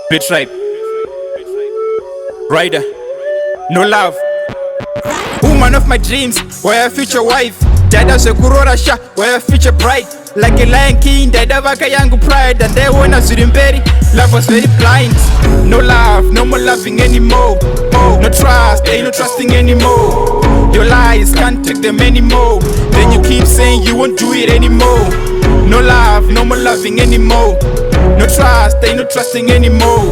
Betrayed. Rider. No love. Woman of my dreams, where a future wife. Dada sekurora sha, where a future bride. Like a lion king, dada vaka yangu pride. And they wanna Zurimberi, love was very blind. No love, no more loving anymore. No trust, ain't no trusting anymore. Your lies can't take them anymore. Then you keep saying you won't do it anymore. No love, no more loving anymore. No trust, ain't no trusting anymore.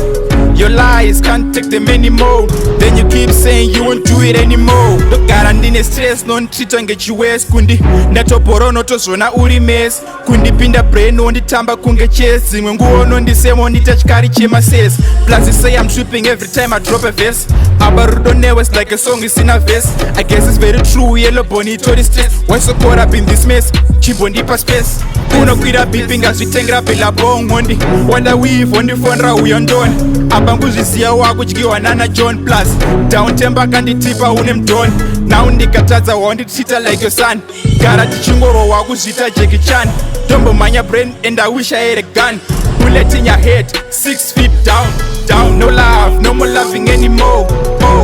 Your lies can't take them anymore. Then you keep saying you won't do it anymore. Dogarandine stress non treat on get you west kundi. Netoporo notozona uri mess. Kundi pinda brain on the tamba kunge chest. Zingwengu on the same on the touch carry chema says. Plus they say I'm tripping every time I drop a verse. Abarudo never like a song is in a verse. I guess it's very true, yellow bonito the stress. Why so caught up in this mess? Chibondi pa space. Uno quita beeping as we tengra pela bong mondi. Wonder weave on the phone ra we on done. Abanguzisia wako chikiwa nana John plus down temba kandi tipa unem don. Now ndikataza wanditita like your son. Gara tichingoro wako zita Jackie Chan. Don't mind your brain and I wish I had a gun. Bullet in your head, 6 feet down. Down, no love, no more loving anymore.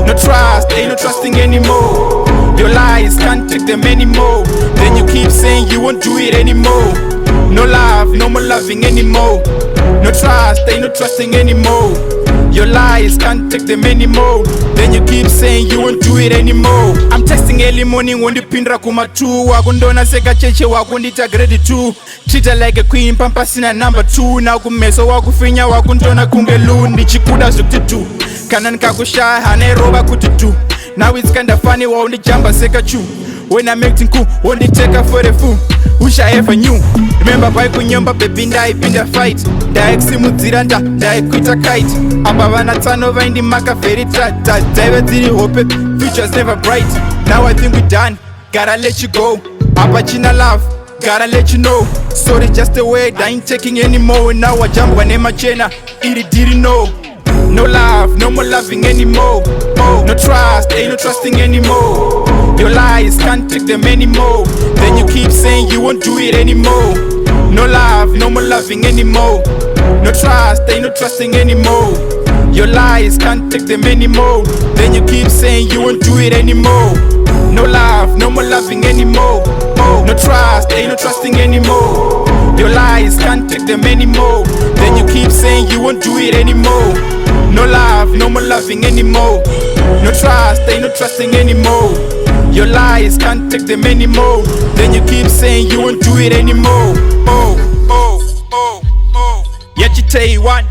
No trust, ain't no trusting anymore. Your lies can't take them anymore. Then you keep saying you won't do it anymore. No love, no more loving anymore. No trust, ain't no trusting anymore. Your lies can't take them anymore. Then you keep saying you won't do it anymore. I'm texting early morning when the pindra kuma 2. Wakundona seka cheche wakundita grade 2. Treat her like a queen, pampasina number 2. Now kumeso wakufinya wakundona kungelu. Nichikuda zuktitu kanan kakusha hane roba kutitu. Now it's kinda funny when the jamba seka chu. When I make tinku, when they take her for the fool. Wish I ever knew. Remember by kunyomba baby ndai pinda fight. Dai ximu ziranda, dai quita kite. Abavana turnover in the maka fairy track. Dai didn't hope it, future's never bright. Now I think we done, gotta let you go. Apachina love, gotta let you know. Sorry just the way, I ain't taking anymore. Now I jump when I'm a chena, it didn't know. No love, no more loving anymore. No trust, ain't no trusting anymore. Your lies can't take them anymore. Then you keep saying you won't do it anymore. No love, no more loving anymore. No trust, ain't no trusting anymore. Your lies can't take them anymore. Then you keep saying you won't do it anymore. No love, no more loving anymore. No trust, ain't no trusting anymore. Your lies can't take them anymore. Then you keep saying you won't do it anymore. No love, no more loving anymore. No trust, ain't no trusting anymore. Your lies can't take them anymore. Then you keep saying you won't do it anymore. Yatchy Taewan.